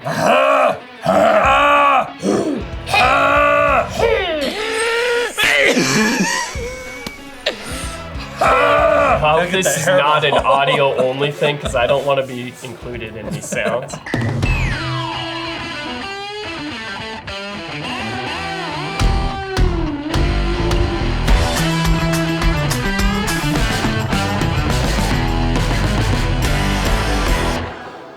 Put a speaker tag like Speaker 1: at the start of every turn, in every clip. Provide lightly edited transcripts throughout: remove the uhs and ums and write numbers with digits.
Speaker 1: Well, this is not an audio only thing because I don't want to be included in these sounds.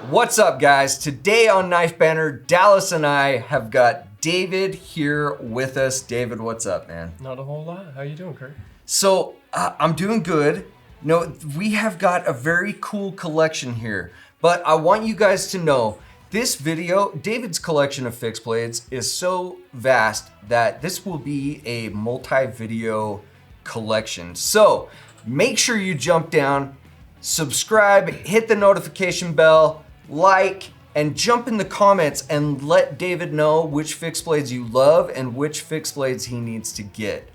Speaker 2: What's up, guys? Today on Knife Banter, Dallas and I have got David here with us. David, what's up, man?
Speaker 1: Not a whole lot. How you doing, Kurt?
Speaker 2: So, I'm doing good. You know, we have got a very cool collection here, but I want you guys to know this video, David's collection of fixed blades is so vast that this will be a multi-video collection. So, make sure you jump down, subscribe, hit the notification bell, like, and jump in the comments and let David know which fixed blades you love and which fixed blades he needs to get.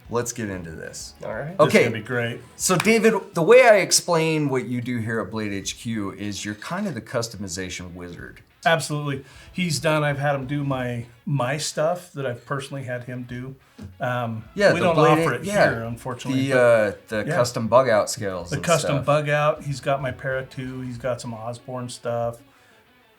Speaker 2: Let's get into this.
Speaker 1: All right.
Speaker 2: Okay.
Speaker 3: This is gonna be great.
Speaker 2: So David, the way I explain what you do here at Blade HQ is you're kind of the customization wizard.
Speaker 3: Absolutely. I've had him do my stuff that I've personally had him do.
Speaker 2: Yeah,
Speaker 3: we don't offer it here, unfortunately.
Speaker 2: The custom bug out scales.
Speaker 3: The custom bug out. He's got my Para 2. He's got some Osborne stuff.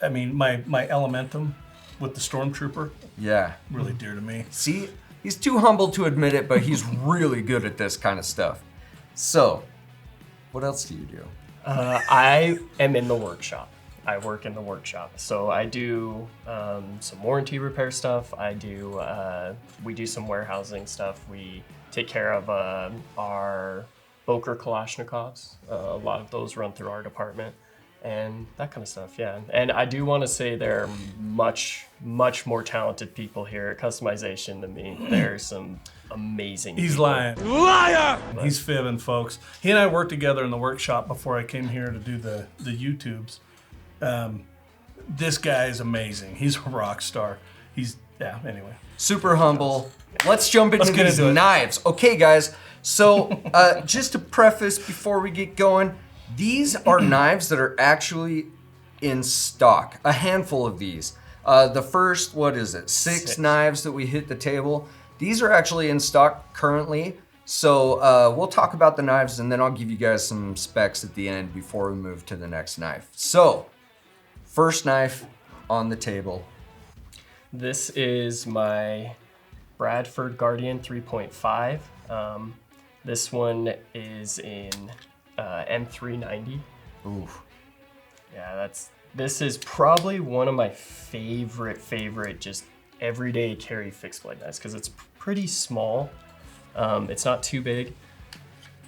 Speaker 3: I mean, my Elementum with the Stormtrooper.
Speaker 2: Yeah.
Speaker 3: Really dear to me.
Speaker 2: See, he's too humble to admit it, but he's really good at this kind of stuff. So, what else do you do?
Speaker 1: I am in the workshop. I work in the workshop. So I do some warranty repair stuff. We do some warehousing stuff. We take care of our Boker Kalashnikovs. A lot of those run through our department and that kind of stuff, yeah. And I do want to say there are much more talented people here at customization than me. There's some amazing
Speaker 3: He's
Speaker 1: people.
Speaker 3: lying. Liar! He's fibbing, folks. He and I worked together in the workshop before I came here to do the YouTubes. This guy is amazing. He's a rock star. Anyway.
Speaker 2: Super humble. Let's jump into
Speaker 3: get
Speaker 2: these
Speaker 3: into it.
Speaker 2: knives. Okay, guys. So, just to preface before we get going, these are knives that are actually in stock. A handful of these. The first, six knives that we hit the table. These are actually in stock currently. So we'll talk about the knives and then I'll give you guys some specs at the end before we move to the next knife. So, first knife on the table.
Speaker 1: This is my Bradford Guardian 3.5. This one is in M390.
Speaker 2: Ooh.
Speaker 1: Yeah, this is probably one of my favorite just everyday carry fixed blade knives because it's pretty small. It's not too big,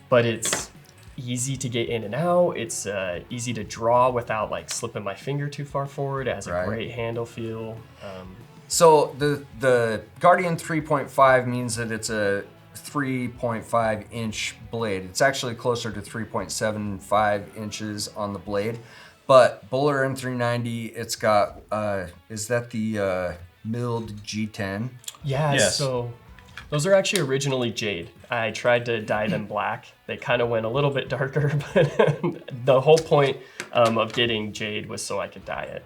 Speaker 1: but it's easy to get in and out. It's easy to draw without like slipping my finger too far forward. It has a great handle feel.
Speaker 2: So the Guardian 3.5 means that it's a 3.5 inch blade. It's actually closer to 3.75 inches on the blade. But Bowler M390, it's got, is that the milled G10?
Speaker 1: Yeah,
Speaker 3: Yes.
Speaker 1: So those are actually originally jade. I tried to dye them black. They kind of went a little bit darker, but the whole point of getting jade was so I could dye it.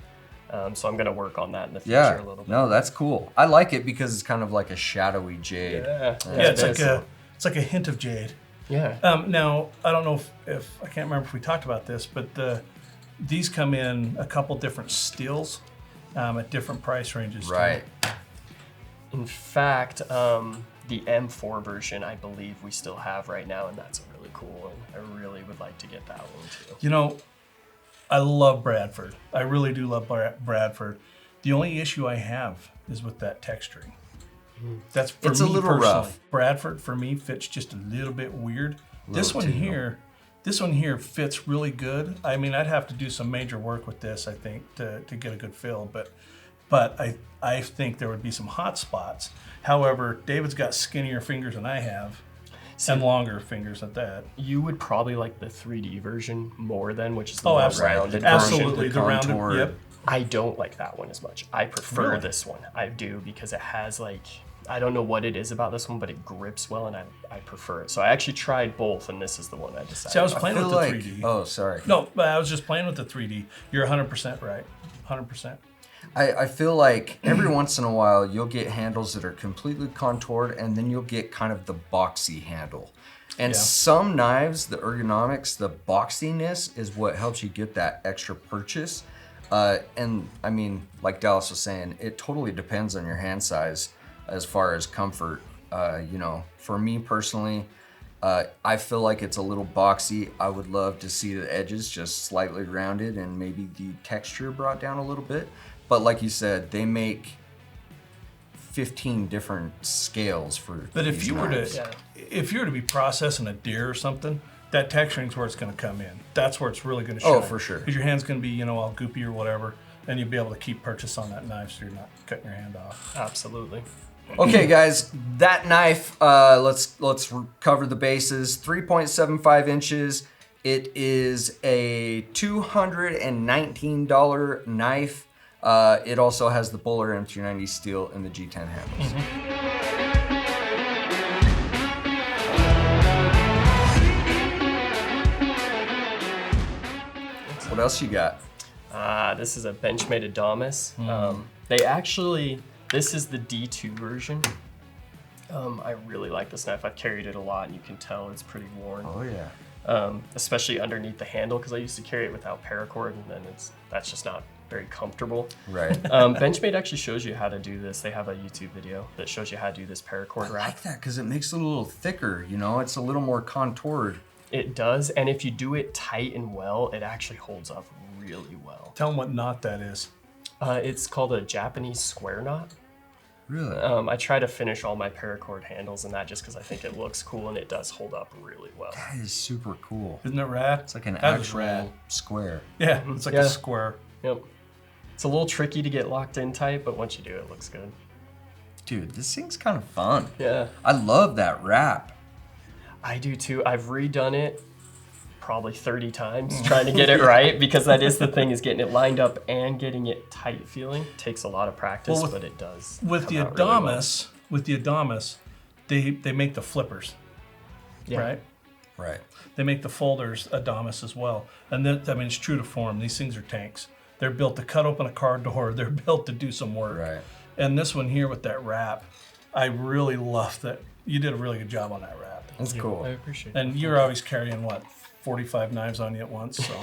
Speaker 1: So I'm gonna work on that in the future a little bit.
Speaker 2: No, that's cool. I like it because it's kind of like a shadowy jade.
Speaker 1: Yeah,
Speaker 3: It's like a hint of jade.
Speaker 1: Yeah.
Speaker 3: Now, I don't know if I can't remember if we talked about this, but these come in a couple different steels at different price ranges.
Speaker 2: Right.
Speaker 1: In fact, the M4 version, I believe we still have right now, and that's a really cool one. I really would like to get that one too.
Speaker 3: You know, I love Bradford. I really do love Bradford. The only issue I have is with that texturing. That's for
Speaker 2: It's
Speaker 3: me
Speaker 2: a little
Speaker 3: personally.
Speaker 2: rough.
Speaker 3: Bradford for me fits just a little bit weird. This one
Speaker 2: too.
Speaker 3: here fits really good. I mean, I'd have to do some major work with this, I think, to get a good feel. But I think there would be some hot spots. However, David's got skinnier fingers than I have. And longer fingers at that.
Speaker 1: You would probably like the 3D version more than, which is the
Speaker 3: Oh,
Speaker 1: more
Speaker 3: absolutely.
Speaker 1: rounded
Speaker 3: Absolutely.
Speaker 1: version.
Speaker 3: The rounded,
Speaker 2: contour.
Speaker 3: yep.
Speaker 1: I don't like that one as much. I prefer
Speaker 3: Really?
Speaker 1: this one. I do because it has like, I don't know what it is about this one, but it grips well and I prefer it. So I actually tried both and this is the one I decided.
Speaker 3: See, I was
Speaker 1: on.
Speaker 3: playing with the 3D.
Speaker 2: Oh, sorry.
Speaker 3: No, but I was just playing with the 3D. You're 100% right. 100%.
Speaker 2: I feel like every once in a while you'll get handles that are completely contoured, and then you'll get kind of the boxy handle. And some knives, the ergonomics, the boxiness is what helps you get that extra purchase. And I mean, like Dallas was saying, it totally depends on your hand size as far as comfort. You know, for me personally, I feel like it's a little boxy. I would love to see the edges just slightly rounded and maybe the texture brought down a little bit. But like you said, they make 15 different scales for.
Speaker 3: But if
Speaker 2: these
Speaker 3: you were
Speaker 2: knives.
Speaker 3: if you were to be processing a deer or something, that texturing's where it's going to come in. That's where it's really going to show.
Speaker 2: Oh, for sure.
Speaker 3: Because your hand's going to be, you know, all goopy or whatever, and you'll be able to keep purchase on that knife, so you're not cutting your hand off.
Speaker 1: Absolutely.
Speaker 2: Okay, guys, that knife. Let's cover the bases. 3.75 inches. It is a $219 knife. It also has the Bowler M390 steel and the G10 handles. What else you got?
Speaker 1: This is a Benchmade Adamas. This is the D2 version. I really like this knife. I've carried it a lot, and you can tell it's pretty worn.
Speaker 2: Oh yeah.
Speaker 1: Especially underneath the handle, because I used to carry it without paracord, and then that's just not very comfortable.
Speaker 2: Right.
Speaker 1: Benchmade actually shows you how to do this. They have a YouTube video that shows you how to do this paracord
Speaker 2: I
Speaker 1: wrap.
Speaker 2: like that because it makes it a little thicker. You know, it's a little more contoured.
Speaker 1: It does, and if you do it tight and well, it actually holds up really well.
Speaker 3: Tell them what knot that is.
Speaker 1: It's called a Japanese square knot.
Speaker 2: Really?
Speaker 1: I try to finish all my paracord handles in that just because I think it looks cool, and it does hold up really well.
Speaker 2: That is super cool.
Speaker 3: Isn't it rad?
Speaker 2: It's like an
Speaker 3: That is
Speaker 2: actual
Speaker 3: rad.
Speaker 2: square.
Speaker 3: Yeah, it's like
Speaker 1: Yeah.
Speaker 3: a square.
Speaker 1: Yep. It's a little tricky to get locked in tight, but once you do, it looks good.
Speaker 2: Dude, this thing's kind of fun.
Speaker 1: Yeah.
Speaker 2: I love that wrap.
Speaker 1: I do too. I've redone it probably 30 times trying to get it right, because that is the thing, is getting it lined up and getting it tight feeling. Takes a lot of practice, but it does.
Speaker 3: With the
Speaker 1: come out really well.
Speaker 3: Adamas, they make the flippers,
Speaker 1: Yeah.
Speaker 3: right?
Speaker 2: Right.
Speaker 3: They make the folders Adamas as well. And then, I mean, it's true to form. These things are tanks. They're built to cut open a car door. They're built to do some work.
Speaker 2: Right.
Speaker 3: And this one here with that wrap, I really love that. You did a really good job on that wrap.
Speaker 2: That's cool.
Speaker 1: I appreciate it.
Speaker 3: And you're always carrying, what, 45 knives on you at once? So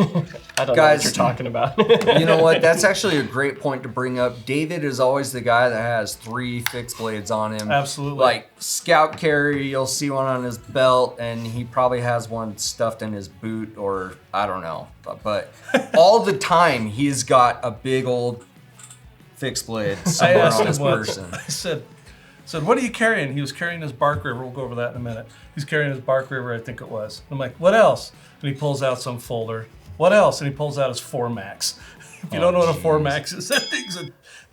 Speaker 1: I don't know
Speaker 2: Guys,
Speaker 1: what you're talking about.
Speaker 2: You know what? That's actually a great point to bring up. David is always the guy that has 3 fixed blades on him.
Speaker 3: Absolutely.
Speaker 2: Like scout carry, you'll see one on his belt, and he probably has one stuffed in his boot, or I don't know. But all the time, he's got a big old fixed blade
Speaker 3: I
Speaker 2: somewhere
Speaker 3: asked
Speaker 2: on
Speaker 3: him
Speaker 2: his
Speaker 3: once,
Speaker 2: person.
Speaker 3: I said, what are you carrying? He was carrying his Bark River. We'll go over that in a minute. He's carrying his Bark River, I think it was. I'm like, what else? And he pulls out some folder. What else? And he pulls out his 4Max. If you don't know what a 4Max is, that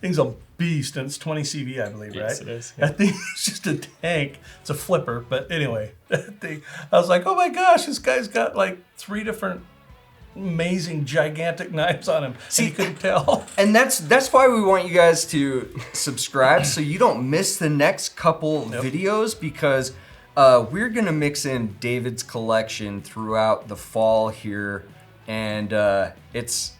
Speaker 3: thing's a beast, and it's 20 CV, I believe, right?
Speaker 1: Yes, it is, yeah.
Speaker 3: That thing is just a tank. It's a flipper, but anyway, that thing. I was like, oh my gosh, this guy's got like 3 different amazing, gigantic knives on him. See, you couldn't tell.
Speaker 2: And that's why we want you guys to subscribe so you don't miss the next couple videos, because we're gonna mix in David's collection throughout the fall here, and it's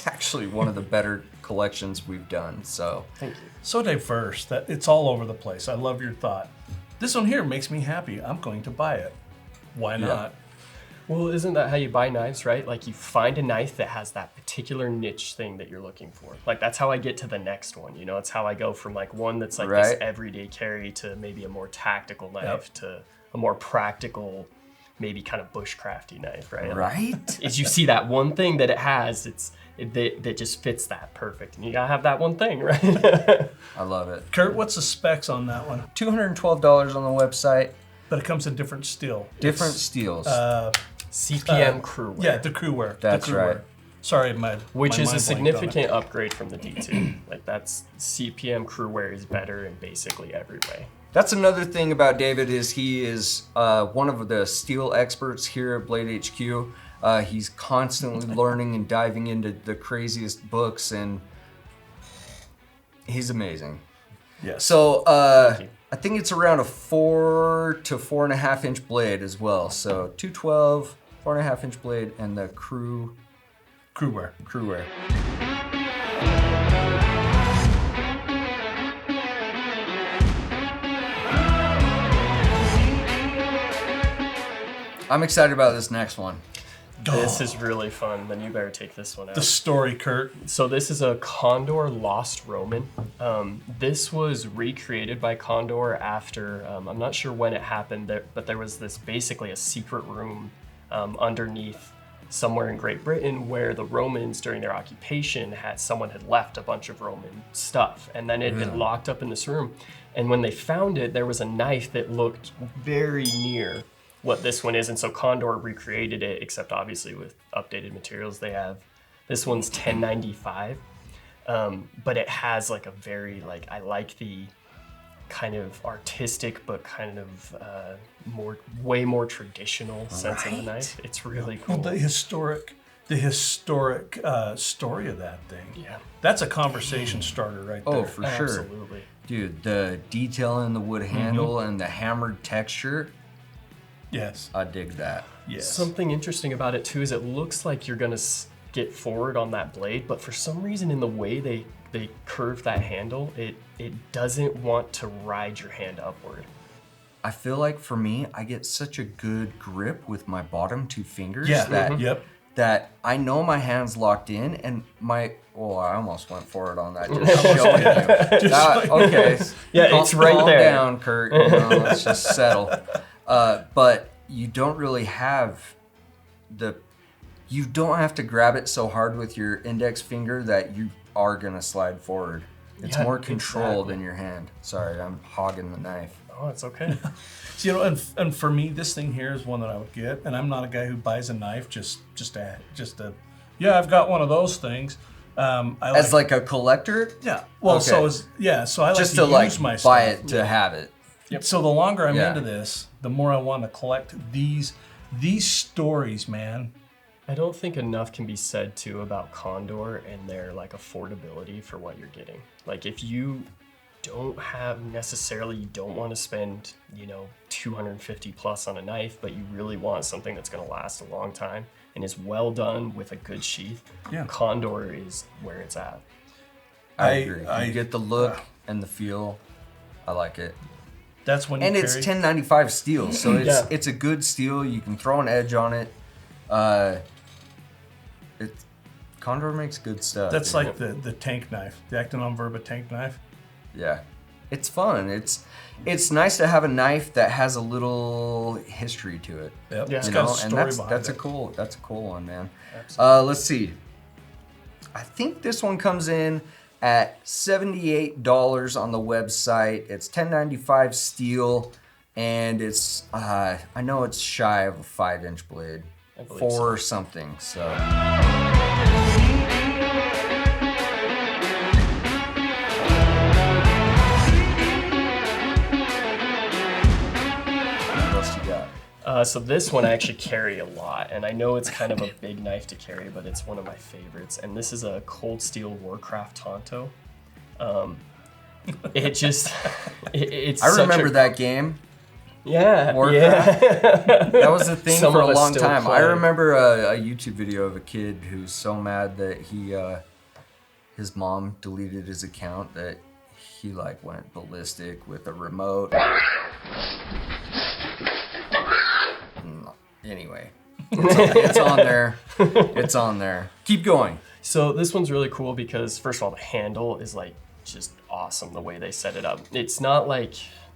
Speaker 2: actually one of the better collections we've done. So
Speaker 1: Thank you.
Speaker 3: So diverse that it's all over the place. I love your thought. This one here makes me happy. I'm going to buy it. Why not?
Speaker 1: Well, isn't that how you buy knives, right? Like, you find a knife that has that particular niche thing that you're looking for. Like, that's how I get to the next one, you know? It's how I go from like one that's like this everyday carry to maybe a more tactical knife to a more practical, maybe kind of bushcrafty knife, right?
Speaker 2: right.
Speaker 1: Is you see that one thing that it has, that just fits that perfect, and you gotta have that one thing, right?
Speaker 2: I love it.
Speaker 3: Kurt, what's the specs on that one?
Speaker 2: $212 on the website.
Speaker 3: But it comes in different steel.
Speaker 2: Different steels.
Speaker 1: CPM crew wear.
Speaker 3: Yeah, the crew wear.
Speaker 2: That's
Speaker 3: the crew
Speaker 2: right.
Speaker 3: wear. Sorry,
Speaker 1: Which
Speaker 3: my
Speaker 1: is a
Speaker 3: mind blanked on it.
Speaker 1: significant upgrade from the D2. Like, that's CPM crew wear is better in basically every way.
Speaker 2: That's another thing about David, is he is one of the steel experts here at Blade HQ. He's constantly learning and diving into the craziest books, and he's amazing.
Speaker 3: Yes.
Speaker 2: So I think it's around a 4 to 4.5 inch blade as well. So 212, 4.5 inch blade, and the crew
Speaker 3: crew wear.
Speaker 2: wear. I'm excited about this next one.
Speaker 1: This is really fun. Then you better take this one out.
Speaker 3: The story, Kurt.
Speaker 1: So this is a Condor Lost Roman. This was recreated by Condor after, I'm not sure when it happened, but there was this basically a secret room underneath somewhere in Great Britain where the Romans during their occupation someone had left a bunch of Roman stuff, and then it had been locked up in this room. And when they found it, there was a knife that looked very near what this one is, and so Condor recreated it, except obviously with updated materials. They have, this one's 1095, but it has like a very, like, I like the kind of artistic but kind of way more traditional sense of the knife. It's really cool.
Speaker 3: Well, the historic story of that thing.
Speaker 1: Yeah.
Speaker 3: That's a conversation starter right there.
Speaker 2: Oh, for sure.
Speaker 1: Absolutely.
Speaker 2: Dude, the detail in the wood handle and the hammered texture,
Speaker 3: Yes.
Speaker 2: I dig that.
Speaker 3: Yes.
Speaker 1: Something interesting about it too is it looks like you're gonna get forward on that blade, but for some reason in the way they curve that handle, it doesn't want to ride your hand upward.
Speaker 2: I feel like for me, I get such a good grip with my bottom two fingers
Speaker 3: Yeah.
Speaker 2: that that I know my hand's locked in, and I almost went for it on that. Just showing you. Okay.
Speaker 1: Yeah, it's right
Speaker 2: calm
Speaker 1: there.
Speaker 2: down, Kurt. You know, let's just settle. But you don't really have you don't have to grab it so hard with your index finger that you are gonna slide forward. It's
Speaker 1: Yeah,
Speaker 2: more controlled
Speaker 1: exactly.
Speaker 2: in your hand. Sorry, I'm hogging the knife.
Speaker 1: Oh, it's okay.
Speaker 3: So, you know, and for me, this thing here is one that I would get, and I'm not a guy who buys a knife just a yeah, I've got one of those things.
Speaker 2: As like a collector,
Speaker 3: yeah. Well,
Speaker 2: Okay.
Speaker 3: so I like
Speaker 2: just
Speaker 3: to
Speaker 2: to like
Speaker 3: use my
Speaker 2: buy
Speaker 3: stuff.
Speaker 2: it to have it.
Speaker 3: So the longer I'm
Speaker 2: Yeah.
Speaker 3: into this, the more I want to collect these stories, man.
Speaker 1: I don't think enough can be said too about Condor and their like affordability for what you're getting. Like if you don't want to spend, 250 plus on a knife, but you really want something that's going to last a long time and is well done with a good sheath,
Speaker 3: Yeah.
Speaker 1: Condor is where it's at.
Speaker 2: I agree.
Speaker 3: I
Speaker 2: You get the look and the feel. I like it.
Speaker 3: That's when you
Speaker 2: And it's
Speaker 3: carry-
Speaker 2: 1095 steel, so
Speaker 1: Yeah.
Speaker 2: it's a good steel. You can throw an edge on it. Condor makes good stuff.
Speaker 3: That's
Speaker 2: dude.
Speaker 3: like the tank knife, the Actinon Verba tank knife.
Speaker 2: Yeah, it's fun. It's nice to have a knife that has a little history to it.
Speaker 3: Yep.
Speaker 1: Yeah.
Speaker 3: It's
Speaker 2: You
Speaker 3: got
Speaker 2: know,
Speaker 3: a
Speaker 2: and
Speaker 3: story
Speaker 2: that's
Speaker 3: behind
Speaker 2: a
Speaker 3: it.
Speaker 2: cool one, man.
Speaker 1: Absolutely.
Speaker 2: Let's see. I think this one comes in at $78 on the website. It's 1095 steel, and it's I know it's shy of a 5-inch blade,
Speaker 1: I believe
Speaker 2: 4 something. So. What else you got?
Speaker 1: So this one I actually carry a lot, and I know it's kind of a big knife to carry, but it's one of my favorites. And this is a Cold Steel Warcraft Tonto. It's.
Speaker 2: I remember that game.
Speaker 1: Yeah,
Speaker 2: Warcraft.
Speaker 1: yeah.
Speaker 2: That was a thing
Speaker 1: Some
Speaker 2: for
Speaker 1: of
Speaker 2: a
Speaker 1: us
Speaker 2: long
Speaker 1: still
Speaker 2: time.
Speaker 1: play.
Speaker 2: I remember a YouTube video of a kid who's so mad that his mom deleted his account that he like went ballistic with a remote. Anyway, it's on there. It's on there. Keep going.
Speaker 1: So this one's really cool because first of all, the handle is like just awesome the way they set it up. It's not like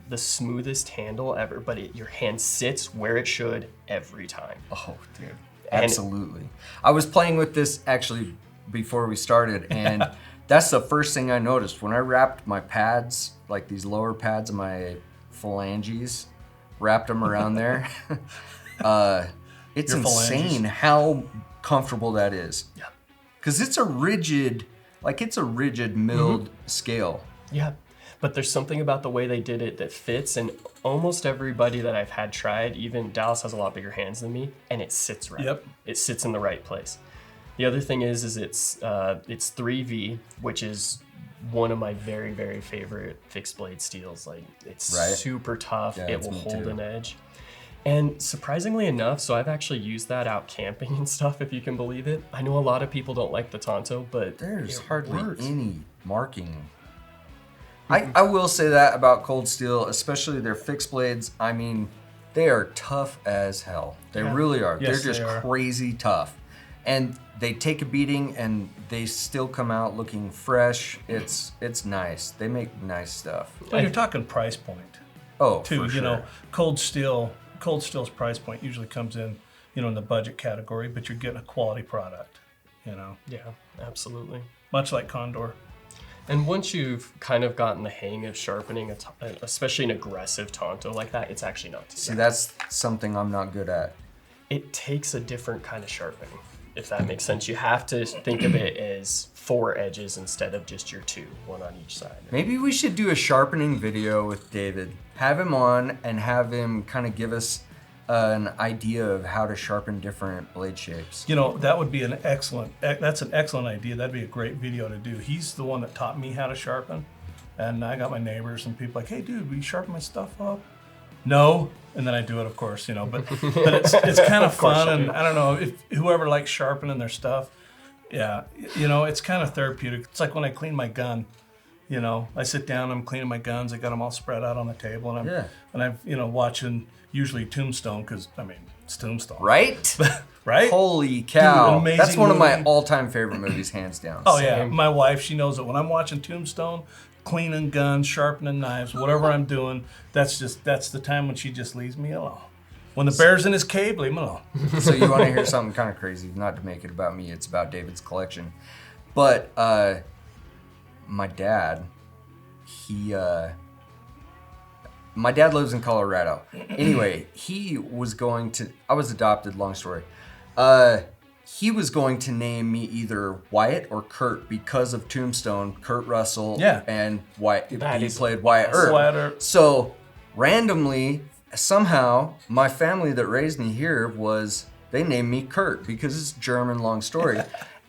Speaker 1: the smoothest handle ever, but your hand sits where it should every time.
Speaker 2: Oh, dude.
Speaker 1: And-
Speaker 2: Absolutely. I was playing with this actually before we started, and that's the first thing I noticed. When I wrapped my pads, like these lower pads of my phalanges, wrapped them around there, it's
Speaker 3: Your
Speaker 2: insane
Speaker 3: phalanges.
Speaker 2: how comfortable that is.
Speaker 1: Yeah.
Speaker 2: Because it's a rigid milled scale.
Speaker 1: Yeah, but there's something about the way they did it that fits, and almost everybody that I've had tried, even Dallas has a lot bigger hands than me, and it sits right.
Speaker 3: Yep.
Speaker 1: It sits in the right place. The other thing is it's 3V, which is one of my very, very favorite fixed blade steels. Like it's
Speaker 2: Right.
Speaker 1: super tough.
Speaker 2: Yeah,
Speaker 1: it
Speaker 2: it's
Speaker 1: will
Speaker 2: me
Speaker 1: hold
Speaker 2: too.
Speaker 1: an edge. And surprisingly enough, so I've actually used that out camping and stuff, if you can believe it. I know a lot of people don't like the Tonto, but
Speaker 2: There's
Speaker 1: it
Speaker 2: hardly
Speaker 1: works.
Speaker 2: any marking. I will say that about Cold Steel, especially their fixed blades. I mean, They are tough as hell. They really are.
Speaker 3: Yes,
Speaker 2: They're just
Speaker 3: they are.
Speaker 2: crazy tough. And they take a beating and they still come out looking fresh. It's nice. They make nice stuff.
Speaker 3: Well, you're talking price point.
Speaker 2: Oh,
Speaker 3: Too,
Speaker 2: for
Speaker 3: you
Speaker 2: sure.
Speaker 3: know, Cold Steel's price point usually comes in, you know, in the budget category, but you're getting a quality product, you know.
Speaker 1: Yeah, absolutely.
Speaker 3: Much like Condor.
Speaker 1: And once you've kind of gotten the hang of sharpening, especially an aggressive Tonto like that, it's actually not too
Speaker 2: See,
Speaker 1: bad.
Speaker 2: that's something I'm not good at.
Speaker 1: It takes a different kind of sharpening, if that makes sense. You have to think of it as 4 edges instead of just your 2, one on each side.
Speaker 2: Maybe we should do a sharpening video with David. Have him on and have him kind of give us an idea of how to sharpen different blade shapes.
Speaker 3: You know, that would be that's an excellent idea. That'd be a great video to do. He's the one that taught me how to sharpen. And I got my neighbors and people like, hey, dude, will you sharpen my stuff up? No. And then I do it, of course, you know, but it's kind of fun. And I don't know, if whoever likes sharpening their stuff, yeah, you know, it's kind of therapeutic. It's like when I clean my gun. You know, I sit down, I'm cleaning my guns, I got them all spread out on the table, and I'm you know, watching usually Tombstone, because I mean it's Tombstone,
Speaker 2: Right?
Speaker 3: right?
Speaker 2: Holy cow!
Speaker 3: Dude, amazing
Speaker 2: That's one of my
Speaker 3: movie.
Speaker 2: all-time favorite movies, hands down.
Speaker 3: Oh yeah, my wife, she knows that when I'm watching Tombstone, cleaning guns, sharpening knives, whatever I'm doing, that's the time when she just leaves me alone. When the bear's in his cave, leave him alone.
Speaker 2: So you want to hear something kind of crazy? Not to make it about me, it's about David's collection. But my dad lives in Colorado. Anyway, I was adopted, long story. He was going to name me either Wyatt or Kurt because of Tombstone, Kurt Russell,
Speaker 3: Yeah.
Speaker 2: and Wyatt. He
Speaker 1: is
Speaker 2: played Wyatt Earp.
Speaker 3: Wyatt Earp.
Speaker 2: So randomly, somehow, my family that raised me here they named me Kurt because it's German, long story.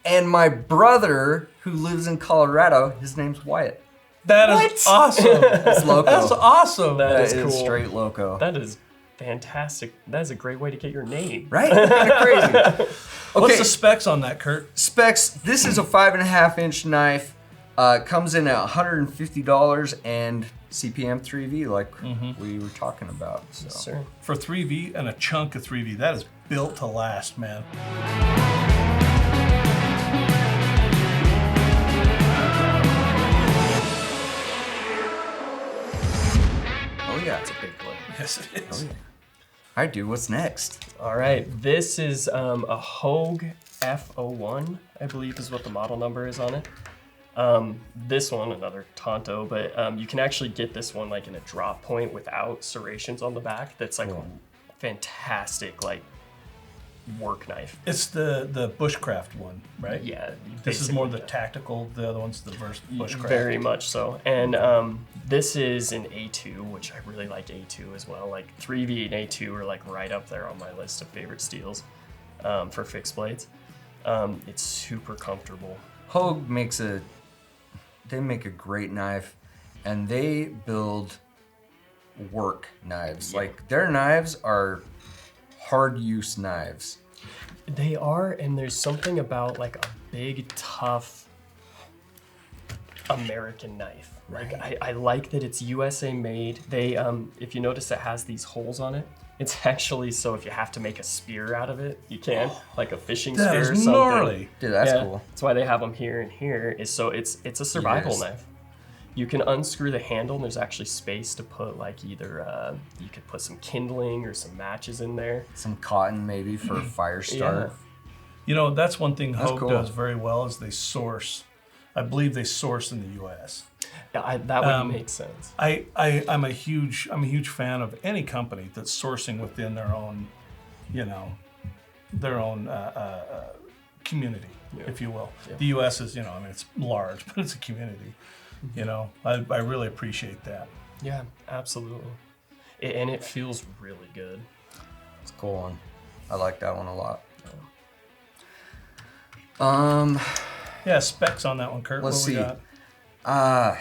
Speaker 2: And my brother, who lives in Colorado, his name's Wyatt.
Speaker 3: That is awesome.
Speaker 2: It's loco.
Speaker 3: That's awesome.
Speaker 1: That is
Speaker 2: That
Speaker 1: cool.
Speaker 2: is straight loco.
Speaker 1: That is fantastic. That is a great way to get your name.
Speaker 2: Right? Kind of crazy.
Speaker 3: What's
Speaker 2: Okay,
Speaker 3: the specs on that, Kurt?
Speaker 2: specs. This is a 5.5-inch knife. Comes in at $150 and CPM 3V, like we were talking about. So.
Speaker 1: Yes, sir.
Speaker 3: For 3V and a chunk of 3V, that is built to last, man.
Speaker 2: Oh yeah.
Speaker 1: It's a big play.
Speaker 3: Yes, it is.
Speaker 2: All right, dude. What's next?
Speaker 1: All right, this is a Hogue F01, I believe is what the model number is on it. This one, another Tonto, but you can actually get this one like in a drop point without serrations on the back. That's like fantastic, like work knife.
Speaker 3: It's the bushcraft one, right?
Speaker 1: Yeah.
Speaker 3: This is more the
Speaker 1: basically,
Speaker 3: tactical. The other one's the bushcraft.
Speaker 1: very much so. And this is an A2, which I really like A2 as well. Like 3V and A2 are like right up there on my list of favorite steels for fixed blades. It's super comfortable.
Speaker 2: Hogue makes a great knife, and they build work knives.
Speaker 1: Yeah.
Speaker 2: Like their knives are hard use knives.
Speaker 1: They are, and there's something about like a big, tough American knife. Like I like that it's USA made. They, if you notice, it has these holes on it. It's actually so if you have to make a spear out of it, you can, like a fishing
Speaker 3: That
Speaker 1: spear
Speaker 3: is
Speaker 1: or something.
Speaker 3: gnarly.
Speaker 2: Dude, that's
Speaker 1: Yeah,
Speaker 2: cool.
Speaker 1: That's why they have them here and here. Is so it's a survival
Speaker 2: Yes.
Speaker 1: knife. You can unscrew the handle, and there's actually space to put like either you could put some kindling or some matches in there.
Speaker 2: Some cotton maybe for fire start.
Speaker 3: You know, that's one thing Hogue
Speaker 2: cool.
Speaker 3: does very well is they source. I believe they source in the U.S.
Speaker 1: Yeah, that would make sense.
Speaker 3: I'm a huge fan of any company that's sourcing within their own, you know, their own community, if you will.
Speaker 1: Yeah.
Speaker 3: The U.S. is, you know, I mean, it's large, but it's a community. You know, I really appreciate that.
Speaker 1: Yeah, absolutely. And it feels really good.
Speaker 2: It's a cool one. I like that one a lot.
Speaker 3: Yeah, specs on that one, Kurt.
Speaker 2: Let's
Speaker 3: what we
Speaker 2: see.
Speaker 3: got?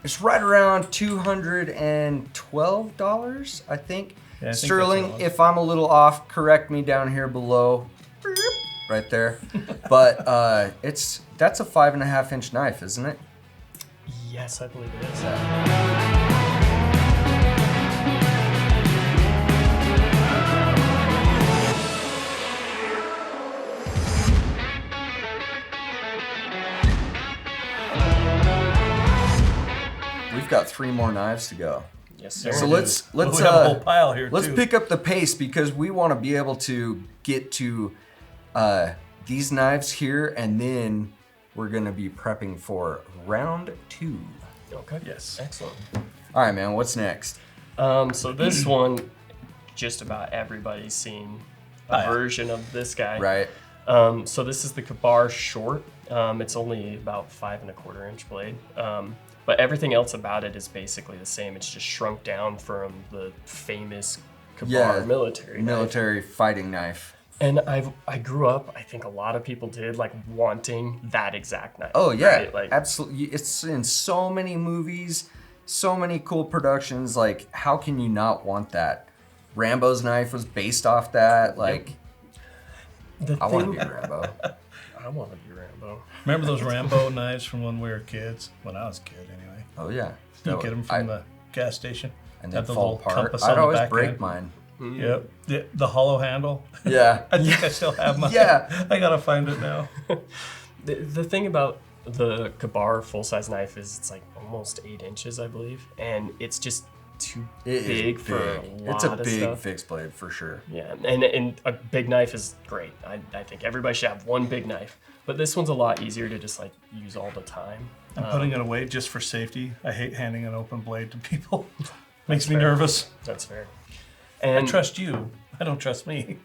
Speaker 2: It's right around $212, I think.
Speaker 3: Yeah, I think
Speaker 2: Sterling,
Speaker 3: that's what it was.
Speaker 2: if I'm a little off, correct me down here below. Right there. But that's a 5.5-inch knife, isn't it?
Speaker 1: Yes, I believe it is.
Speaker 2: we've got 3 more knives to go.
Speaker 1: Yes, sir.
Speaker 2: So let's
Speaker 3: we have a whole pile here
Speaker 2: let's
Speaker 3: too.
Speaker 2: pick up the pace because we want to be able to get to these knives here, and then we're gonna be prepping for round 2.
Speaker 1: Okay.
Speaker 3: Yes.
Speaker 1: Excellent.
Speaker 2: All right, man. What's next?
Speaker 1: So this one, just about everybody's seen a version of this guy.
Speaker 2: Right.
Speaker 1: So this is the Kabar Short. It's only about 5 1/4 inch blade. But everything else about it is basically the same. It's just shrunk down from the famous Kabar military knife.
Speaker 2: Fighting knife.
Speaker 1: And I grew up, I think a lot of people did, like wanting that exact knife.
Speaker 2: Oh yeah,
Speaker 1: right? Like,
Speaker 2: absolutely. It's in so many movies, so many cool productions. Like, how can you not want that? Rambo's knife was based off that. Like, I want to be Rambo.
Speaker 1: I want to be Rambo.
Speaker 3: Remember those Rambo knives from when we were kids? When I was a kid, anyway.
Speaker 2: Oh yeah.
Speaker 3: You get them from the gas station.
Speaker 2: And
Speaker 3: Had
Speaker 2: they
Speaker 3: the
Speaker 2: fall
Speaker 3: little
Speaker 2: apart.
Speaker 3: compass on
Speaker 2: I'd
Speaker 3: the
Speaker 2: always
Speaker 3: back
Speaker 2: break
Speaker 3: end.
Speaker 2: mine.
Speaker 3: Yep. The hollow handle.
Speaker 2: Yeah.
Speaker 3: I think I still have mine.
Speaker 2: Yeah.
Speaker 3: I gotta find it now.
Speaker 1: The thing about the Kabar full-size knife is it's like almost 8 inches, I believe. And it's just too big for a lot
Speaker 2: It's a
Speaker 1: of
Speaker 2: big
Speaker 1: stuff.
Speaker 2: fixed blade for sure.
Speaker 1: Yeah, and a big knife is great. I think everybody should have one big knife. But this one's a lot easier to just like use all the time.
Speaker 3: I'm putting it away just for safety. I hate handing an open blade to people. Makes me nervous.
Speaker 1: That's fair.
Speaker 3: I
Speaker 1: And
Speaker 3: trust you. I don't trust me.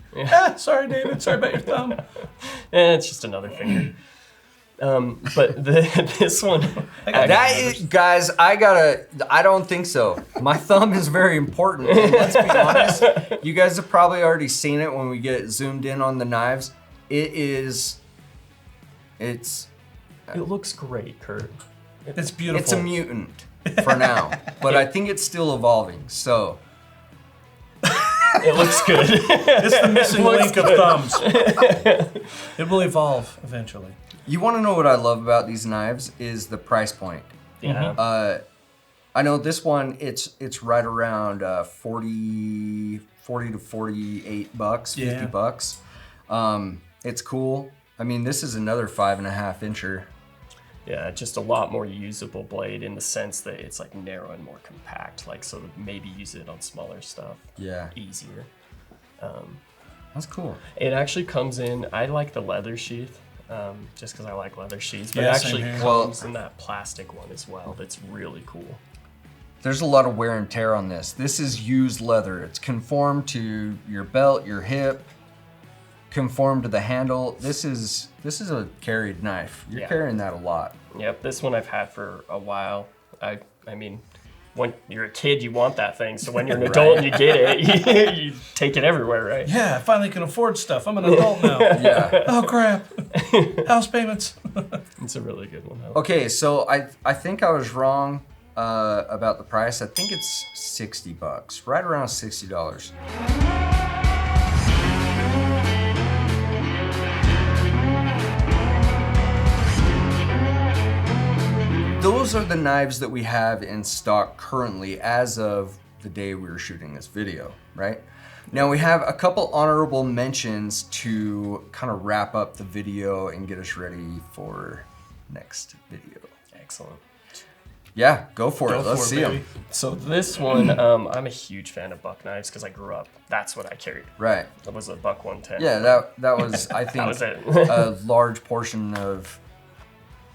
Speaker 3: Sorry, David. Sorry about your thumb.
Speaker 1: it's just another finger. But this one,
Speaker 2: Guys, I don't think so. My thumb is very important. And let's be honest, you guys have probably already seen it when we get zoomed in on the knives. It
Speaker 1: looks great, Kurt.
Speaker 3: It's beautiful.
Speaker 2: It's a mutant for now, but I think it's still evolving. So
Speaker 1: It looks good.
Speaker 3: It's the missing link of thumbs. It will evolve eventually.
Speaker 2: you want to know what I love about these knives is the price point.
Speaker 1: Yeah.
Speaker 2: I know this one, it's right around 40 to 48 bucks, 50
Speaker 3: Yeah.
Speaker 2: bucks. It's cool. I mean, this is another 5.5 incher.
Speaker 1: Yeah, just a lot more usable blade in the sense that it's like narrow and more compact. Like, so maybe use it on smaller stuff.
Speaker 2: Yeah.
Speaker 1: Easier.
Speaker 2: That's cool.
Speaker 1: It actually comes in, I like the leather sheath, just because I like leather sheaths, but
Speaker 3: Yeah,
Speaker 1: it
Speaker 3: same
Speaker 1: actually
Speaker 3: here.
Speaker 1: comes in that plastic one as well. That's really cool.
Speaker 2: There's a lot of wear and tear on this. This is used leather. It's conformed to your belt, your hip, conformed to the handle. This is a carried knife. You're
Speaker 1: Yeah.
Speaker 2: carrying that a lot.
Speaker 1: Yep, this one I've had for a while. I mean, when you're a kid, you want that thing. So when you're an adult and you get it, you take it everywhere, right?
Speaker 3: Yeah, I finally can afford stuff. I'm an adult now.
Speaker 2: Yeah.
Speaker 3: Oh, crap. House payments.
Speaker 1: It's a really good one.
Speaker 2: Okay, so I think I was wrong about the price. I think it's 60 bucks, right around $60. Those are the knives that we have in stock currently as of the day we were shooting this video, right? Now we have a couple honorable mentions to kind of wrap up the video and get us ready for next video.
Speaker 1: Excellent.
Speaker 2: Yeah, go for it.
Speaker 3: Go
Speaker 2: Let's
Speaker 3: for it,
Speaker 2: see
Speaker 3: baby.
Speaker 2: them.
Speaker 1: So this one, I'm a huge fan of buck knives because I grew up. That's what I carried.
Speaker 2: Right.
Speaker 1: That was a buck 110.
Speaker 2: Yeah, that was, I think,
Speaker 1: was it.
Speaker 2: a large portion of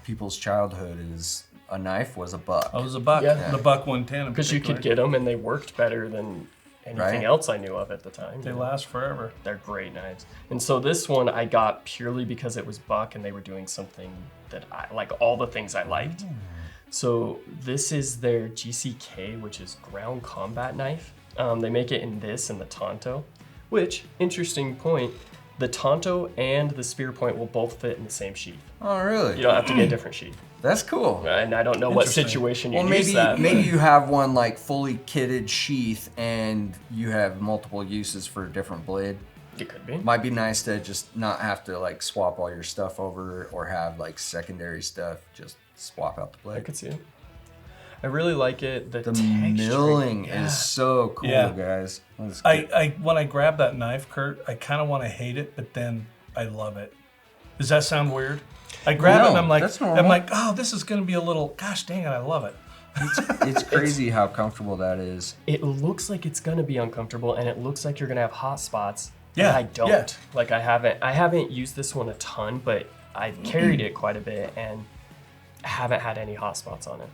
Speaker 2: people's childhood is a knife was a buck.
Speaker 3: I was a buck.
Speaker 1: Yeah.
Speaker 3: The buck 110.
Speaker 1: Because you could get them and they worked better than anything
Speaker 2: Right.
Speaker 1: else I knew of at the time.
Speaker 3: They last forever.
Speaker 1: They're great knives. And so this one I got purely because it was buck and they were doing something that I like, all the things I liked. So this is their GCK, which is ground combat knife. They make it in this and the Tonto, which, interesting point, the Tonto and the spear point will both fit in the same sheath.
Speaker 2: Oh, really?
Speaker 1: You don't have to get a different sheath.
Speaker 2: That's cool.
Speaker 1: And I don't know what
Speaker 3: Interesting.
Speaker 1: situation you
Speaker 2: Well,
Speaker 1: use that.
Speaker 2: maybe you have one like fully kitted sheath and you have multiple uses for a different blade.
Speaker 1: It could be.
Speaker 2: Might be nice to just not have to like swap all your stuff over or have like secondary stuff. Just swap out the
Speaker 1: I
Speaker 2: blade.
Speaker 1: could see it. I really like it. The
Speaker 2: The
Speaker 1: texture,
Speaker 2: milling
Speaker 1: yeah.
Speaker 2: is so cool,
Speaker 3: Yeah.
Speaker 2: guys. Let's
Speaker 3: I when I grab that knife, Kurt, I kind of want to hate it, but then I love it. Does that sound weird? I grab it and
Speaker 2: No,
Speaker 3: I'm like,
Speaker 2: that's normal.
Speaker 3: oh, this is gonna be a little. Gosh dang it, I love it.
Speaker 2: It's crazy how comfortable that is.
Speaker 1: It looks like it's gonna be uncomfortable, and it looks like you're gonna have hot spots.
Speaker 3: Yeah,
Speaker 1: I don't.
Speaker 3: yeah.
Speaker 1: Like I haven't used this one a ton, but I've carried it quite a bit, and I haven't had any hot spots on it.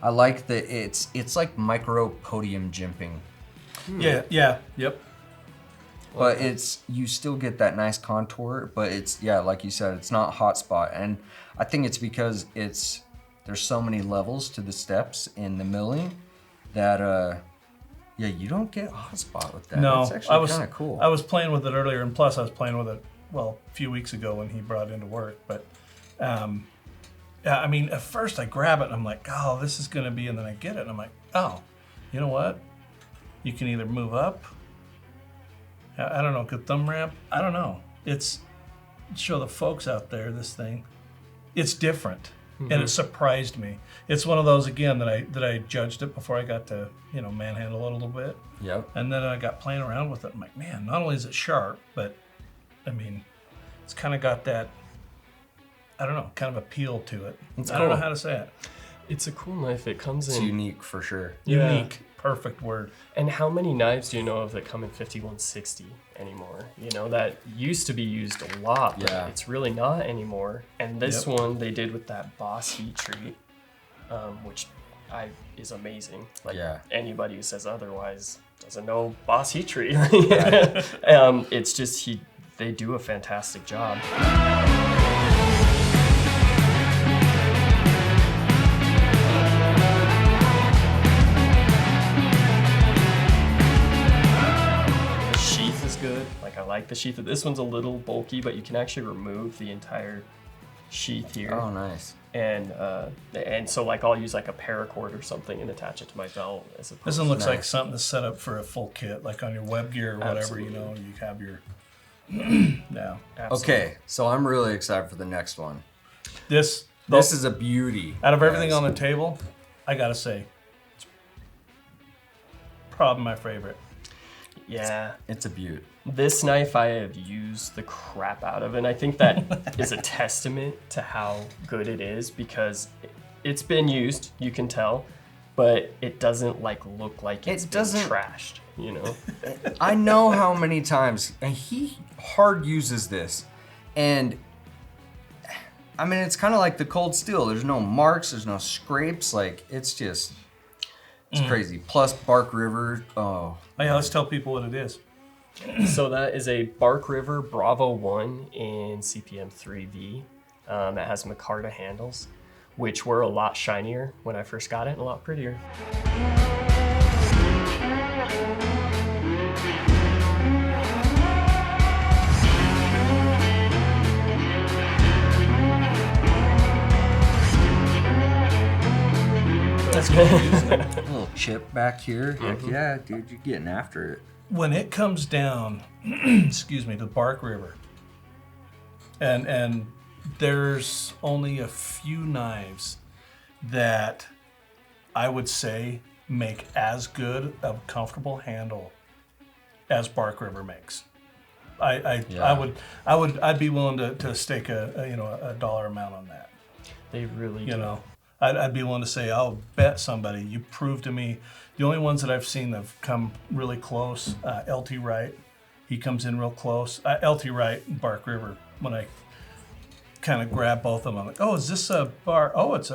Speaker 2: I like that it's like micro podium jimping.
Speaker 3: Yeah. Yep.
Speaker 2: But you still get that nice contour, but it's like you said, it's not hot spot. And I think it's because there's so many levels to the steps in the milling that you don't get hot spot with that.
Speaker 3: No,
Speaker 2: it's actually kind of cool.
Speaker 3: I was playing with it earlier, and plus I was playing with it a few weeks ago when he brought it into work. But I mean, at first I grab it and I'm like, oh, this is gonna be, and then I get it and I'm like, oh, you know what? You can either move up. I don't know, good thumb ramp. I don't know. It's show the folks out there this thing. It's different, and it surprised me. It's one of those again that I judged it before I got to manhandle it a little bit.
Speaker 2: Yep.
Speaker 3: And then I got playing around with it. I'm like, man, not only is it sharp, but I mean, it's kind of got that, I don't know, kind of appeal to it.
Speaker 2: It's
Speaker 3: I don't know
Speaker 2: cool.
Speaker 3: how to say it.
Speaker 1: It's a cool knife. It comes
Speaker 2: It's
Speaker 1: in
Speaker 2: unique for sure.
Speaker 1: Yeah.
Speaker 3: Unique, perfect word.
Speaker 1: And how many knives do you know of that come in 5160 anymore? That used to be used a lot, but
Speaker 2: Yeah.
Speaker 1: it's really not anymore. And this
Speaker 3: Yep.
Speaker 1: one they did with that Boss heat treat, which is amazing. Like anybody who says otherwise doesn't know Boss heat treat. It's just they do a fantastic job. Good. Like I like the sheath. This one's a little bulky, but you can actually remove the entire sheath here.
Speaker 2: Oh, nice.
Speaker 1: And so like I'll use like a paracord or something and attach it to my belt as opposed.
Speaker 3: This one looks like
Speaker 2: Nice.
Speaker 3: something that's set up for a full kit, like on your web gear or whatever.
Speaker 1: Absolutely.
Speaker 3: You have your yeah.
Speaker 1: Absolutely.
Speaker 2: Okay, so I'm really excited for the next one.
Speaker 3: This
Speaker 2: This is a beauty.
Speaker 3: out of everything
Speaker 2: guys.
Speaker 3: on the table, I gotta say, it's probably my favorite.
Speaker 1: Yeah.
Speaker 2: It's a beaut.
Speaker 1: This knife I have used the crap out of, and I think that is a testament to how good it is because it's been used, you can tell, but it doesn't look like it's been trashed,
Speaker 2: I know how many times, and he hard uses this, and I mean, it's kind of like the cold steel. There's no marks, there's no scrapes. Like, it's crazy. Plus, Bark River. Oh,
Speaker 3: Yeah, let's tell people what it is.
Speaker 1: So that is a Bark River Bravo 1 in CPM 3V. It has micarta handles, which were a lot shinier when I first got it and a lot prettier.
Speaker 3: That's good using it.
Speaker 2: a little chip back here. Heck yeah, dude, you're getting after it.
Speaker 3: When it comes down, excuse me, to Bark River, and there's only a few knives that I would say make as good a comfortable handle as Bark River makes. I'd be willing to stake a dollar amount on that.
Speaker 1: They really do.
Speaker 3: I'd be willing to say, I'll bet somebody. You prove to me. The only ones that I've seen that have come really close, LT Wright, he comes in real close. LT Wright and Bark River, when I kind of grab both of them, I'm like, oh, is this a bar? Oh, it's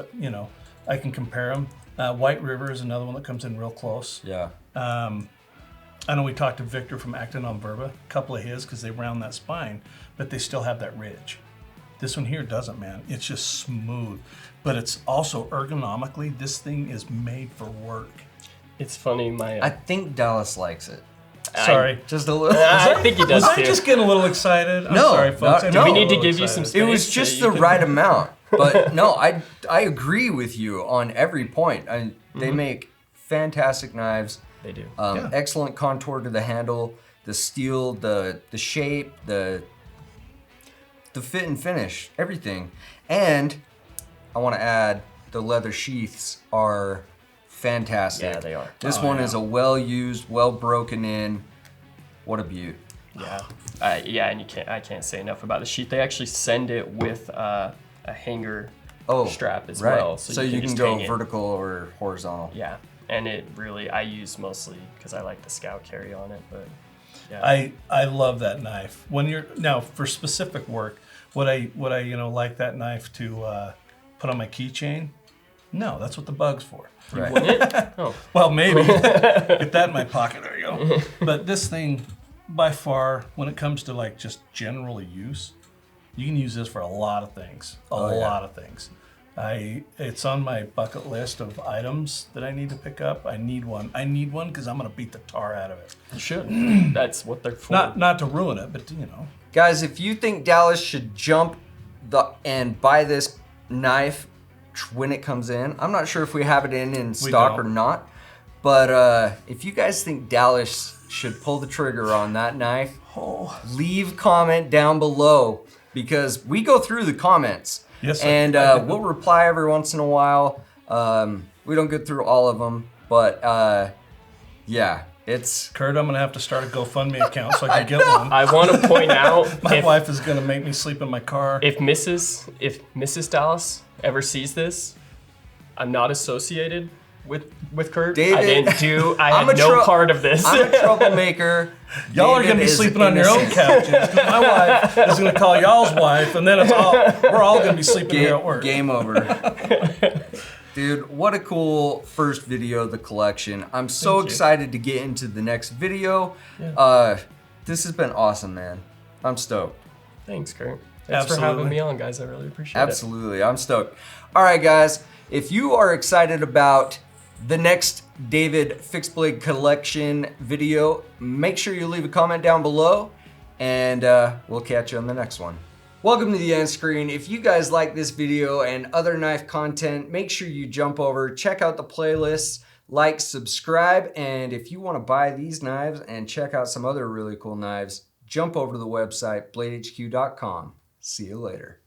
Speaker 3: I can compare them. White River is another one that comes in real close.
Speaker 2: Yeah.
Speaker 3: I know we talked to Victor from Acton on Verba, a couple of his, because they round that spine, but they still have that ridge. This one here doesn't, man. It's just smooth. But it's also ergonomically, this thing is made for work.
Speaker 1: It's funny,
Speaker 2: I think Dallas likes it.
Speaker 3: Sorry.
Speaker 2: Just a little.
Speaker 1: I think he does
Speaker 3: Was
Speaker 1: too.
Speaker 3: I just getting a little excited? I'm
Speaker 2: No,
Speaker 3: sorry, folks.
Speaker 2: no,
Speaker 3: I
Speaker 2: no.
Speaker 1: we
Speaker 3: I'm a
Speaker 1: need to
Speaker 3: little
Speaker 1: give you some
Speaker 3: excited.
Speaker 2: It was
Speaker 1: space
Speaker 2: just
Speaker 1: so you
Speaker 2: the
Speaker 1: can-
Speaker 2: right amount. But no, I agree with you on every point. They make fantastic knives.
Speaker 1: They do.
Speaker 3: Yeah.
Speaker 2: Excellent contour to the handle, the steel, the shape, the fit and finish, everything. And I want to add, the leather sheaths are fantastic.
Speaker 1: Yeah, they are.
Speaker 2: This
Speaker 3: Oh,
Speaker 2: one
Speaker 3: yeah.
Speaker 2: is a well-used, well broken in. What a beaut.
Speaker 1: Yeah, and I can't say enough about the sheath. They actually send it with a hanger strap as
Speaker 2: right.
Speaker 1: well.
Speaker 2: So you can
Speaker 1: just
Speaker 2: go
Speaker 1: hang it.
Speaker 2: vertical or horizontal.
Speaker 1: Yeah, and it really, I use mostly because I like the scout carry on it, but yeah.
Speaker 3: I love that knife. When you're now for specific work, would I like that knife to put on my keychain? No, that's what the bug's for.
Speaker 2: Right.
Speaker 1: Wouldn't it? Oh.
Speaker 3: Well, maybe get that in my pocket. There you go. But this thing, by far, when it comes to like just general use, you can use this for a lot of things. A lot of things. It's on my bucket list of items that I need to pick up. I need one. I need one because I'm gonna beat the tar out of it.
Speaker 1: You should. That's what they're for.
Speaker 3: Not to ruin it, but
Speaker 2: Guys, if you think Dallas should jump and buy this knife when it comes in, I'm not sure if we have it in stock or not, but if you guys think Dallas should pull the trigger on that knife, leave comment down below because we go through the comments.
Speaker 3: Yes, sir.
Speaker 2: And we'll reply every once in a while. We don't get through all of them, but yeah, it's...
Speaker 3: Kurt, I'm gonna have to start a GoFundMe account so I can get one.
Speaker 1: I want to point out,
Speaker 3: My wife is gonna make me sleep in my car.
Speaker 1: if Mrs. Dallas ever sees this, I'm not associated with Kurt.
Speaker 2: David,
Speaker 1: I didn't do. I
Speaker 2: I'm
Speaker 1: had
Speaker 2: a
Speaker 1: no part of this.
Speaker 2: I'm a troublemaker.
Speaker 3: Y'all are
Speaker 2: David
Speaker 3: gonna be
Speaker 2: is
Speaker 3: sleeping on your own
Speaker 2: innocent.
Speaker 3: couches because my wife is gonna call y'all's wife, and then we're all gonna be sleeping here at work.
Speaker 2: Game over. Dude, what a cool first video of the collection. I'm so
Speaker 1: Thank you.
Speaker 2: excited to get into the next video. This has been awesome, man. I'm stoked.
Speaker 1: Thanks, Kurt. Thanks for having me on, guys. I really appreciate it.
Speaker 2: Absolutely, I'm stoked. All right, guys, if you are excited about the next David Fixed Blade Collection video, make sure you leave a comment down below, and we'll catch you on the next one. Welcome to the end screen. If you guys like this video and other knife content, make sure you jump over, check out the playlists, like, subscribe, and if you want to buy these knives and check out some other really cool knives, jump over to the website, bladehq.com. See you later.